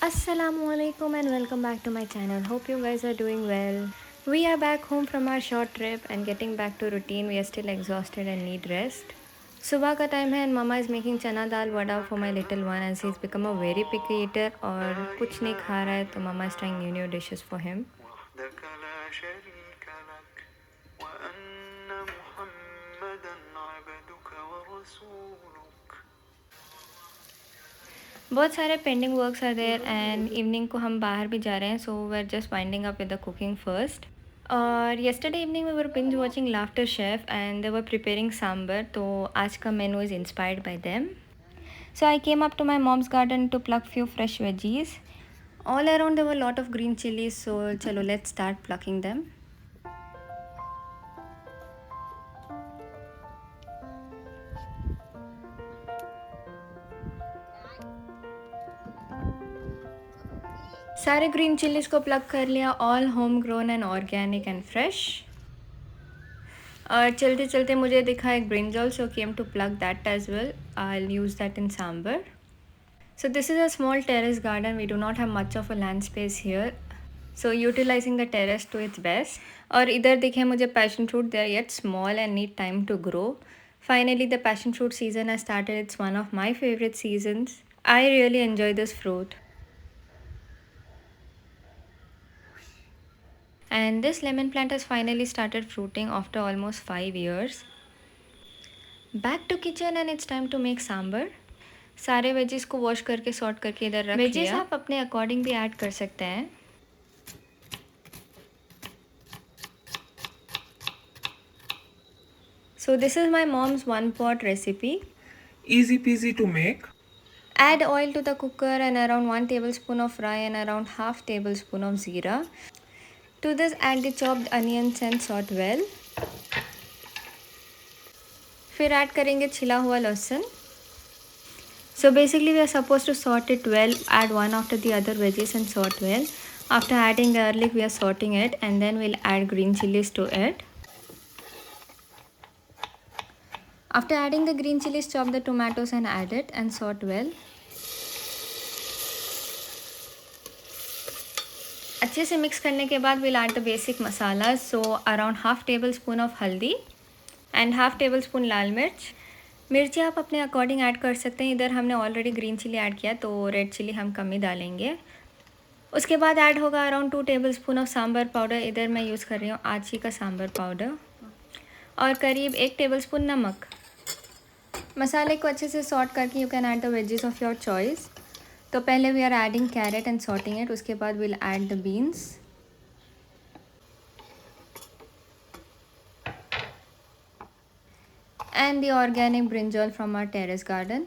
Assalamualaikum and welcome back to my channel. Hope you guys are doing well. We are back home from our short trip and getting back to routine. We are still exhausted and need rest. सुबह का time है and mama is making चना दाल vada for my little one as he's become a very picky eater और कुछ नहीं खा रहा है तो mama is trying new dishes for him. وحدك لا شريك لك وأن محمدا عبدك ورسولك. बहुत सारे pending works are there and evening को हम बाहर भी जा रहे हैं so we are just winding up with the cooking first. और yesterday evening we were binge watching Laughter Chef and they were preparing sambar तो आज का menu is inspired by them. So I came up to my mom's garden to pluck few fresh veggies. All around there were lot of green chillies सो चलो let's start plucking them. सारे green chillies को pluck कर लिया. All home grown and organic and fresh. और चलते चलते मुझे दिखा एक brinjal so came to pluck that as well. I will use that in sambar. So this is a small terrace garden. We do not have much of a land space here so utilising the terrace to its best. और इधर दिखे मुझे passion fruit. They are yet small and need time to grow. Finally the passion fruit season has started. It's one of my favourite seasons. I really enjoy this fruit. And this lemon plant has finally started fruiting after almost 5 years. Back to kitchen and it's time to make sambar. सारे veggies को wash करके sort करके इधर रख लिया. Veggies आप अपने according भी ऐड कर सकते हैं. So this is my mom's one pot recipe. Easy peasy to make. Add oil to the cooker and around 1 tablespoon of rye and around half tablespoon of jeera. To this add the chopped onions and salt well. फिर add करेंगे छिला हुआ लहसुन. So basically we are supposed to sort it well, add one after the other veggies and sort well. After adding garlic we are sorting it and then we'll add green chilies to it. After adding the green chilies, chop the tomatoes and add it and sort well. अच्छे से mix करने के बाद we'll add the basic masala. So around half tablespoon of हल्दी and half tablespoon लाल मिर्च. मिर्ची आप अपने अकॉर्डिंग ऐड कर सकते हैं. इधर हमने ऑलरेडी ग्रीन चिली ऐड किया तो रेड चिली हम कम ही डालेंगे. उसके बाद ऐड होगा around 2 tablespoon of sambar powder. इधर मैं यूज़ कर रही हूँ आची का सांभर पाउडर. और करीब 1 टेबलस्पून नमक. मसाले को अच्छे से सॉर्ट करके you can add the veggies of your choice. तो पहले we are adding carrot and sorting it. उसके बाद will add the beans and the organic brinjal from our terrace garden.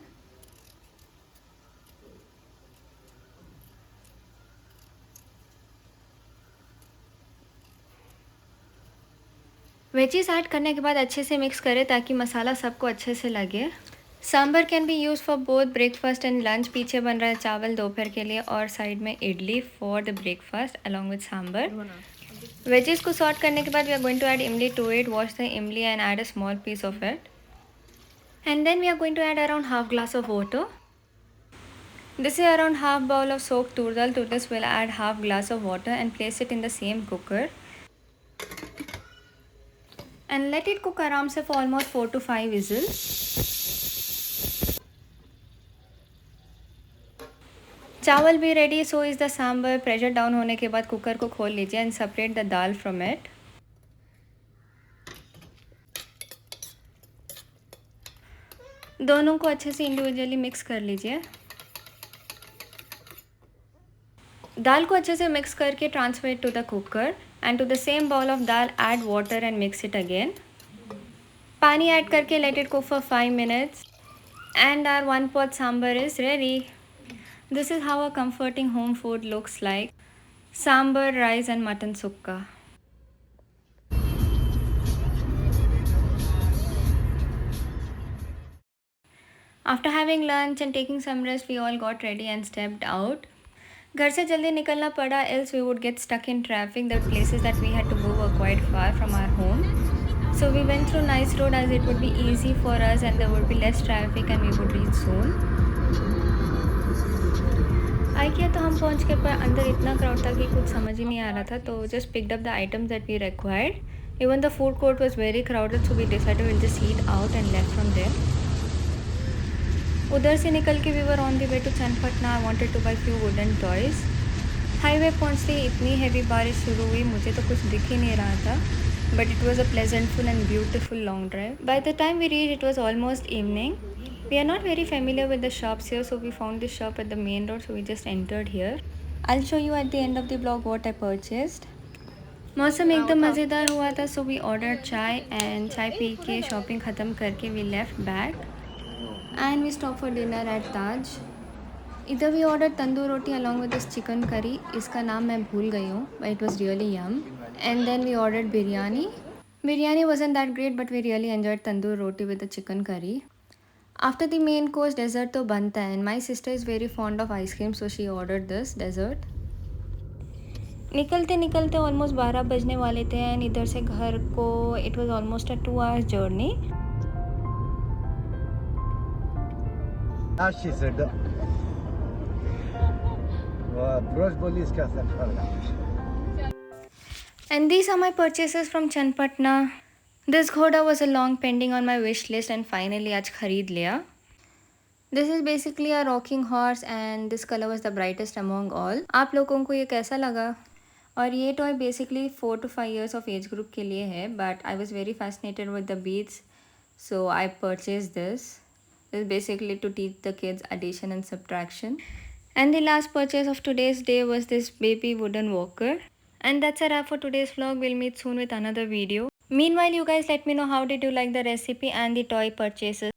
Veggies add करने के बाद अच्छे से मिक्स करें ताकि मसाला सबको अच्छे से लगे. Sambar can be use for both breakfast and lunch. पीछे बन रहा है चावल दोपहर के लिए और साइड में idli for the breakfast along with sambar. Veggies को सॉर्ट करने के बाद we are going to add imli to it. Wash the imli and add a small piece of it. And then we are going to add around half glass of water. This is around half bowl of soaked tur dal. To this we'll add half glass of water and place it in the same cooker. And let it cook around for almost 4 to 5 whistles. चावल भी ready. So is the sambar. Pressure down होने के बाद cooker को खोल लीजिए and separate the dal from it. दोनों को अच्छे से इंडिविजुअली मिक्स कर लीजिए. दाल को अच्छे से मिक्स करके transfer it to the cooker and to the same bowl of dal add water and mix it again. पानी ऐड करके let it cook for 5 minutes and our 1 pot sambar is ready. This is how a comforting home food looks like. Sambar, rice and mutton sukka. After having lunch and taking some rest, we all got ready and stepped out. घर से जल्दी निकलना पड़ा else we would get stuck in traffic. The places that we had to go were quite far from our home. So we went through nice road as it would be easy for us and there would be less traffic and we would reach soon. IKEA तो हम पहुंच के पर अंदर इतना crowd था कि कुछ समझ ही नहीं आ रहा था, तो just picked up the items that we required. Even the food court was very crowded, so we decided will just eat out and left from there. उधर से निकल के we were on the way to Channapatna. I wanted to buy few wooden toys. Highway पहुंचते ही इतनी heavy बारिश शुरू हुई, मुझे तो कुछ दिख ही नहीं रहा था. But it was a pleasantful and beautiful long drive. By the time we reached, it was almost evening. We are not very familiar with the shops here, so we found this shop at the main road, so we just entered here. I'll show you at the end of the vlog what I purchased. मौसम एकदम मज़ेदार हुआ था, so we ordered चाय and चाय P के shopping ख़त्म करके we left back and we stopped for dinner at Taj. इधर we order tandoor roti along with this chicken curry. इसका नाम मैं भूल गई हूँ, but it was really yum. And then we order biryani. Biryani wasn't that great, but we really enjoyed tandoor roti with the chicken curry. After the main course dessert तो बनता है, and my sister is very fond of ice cream, so she order this dessert. निकलते निकलते almost 12 बजने वाले थे, and इधर से घर को it was almost a 2 hours journey. She said, Brush police ka safar. And these are my purchases from Chenpatna. This ghoda was a long pending on my wish list and finally आज खरीद लिया. This is basically a rocking horse and this color was the brightest among all. आप लोगों को ये कैसा लगा? और ये toy basically 4 to 5 years of age group के लिए है, but I was very fascinated with the beads, so I purchased this. This is basically to teach the kids addition and subtraction. And the last purchase of today's day was this baby wooden walker. And that's a wrap for today's vlog. We'll meet soon with another video. Meanwhile, you guys let me know how did you like the recipe and the toy purchases.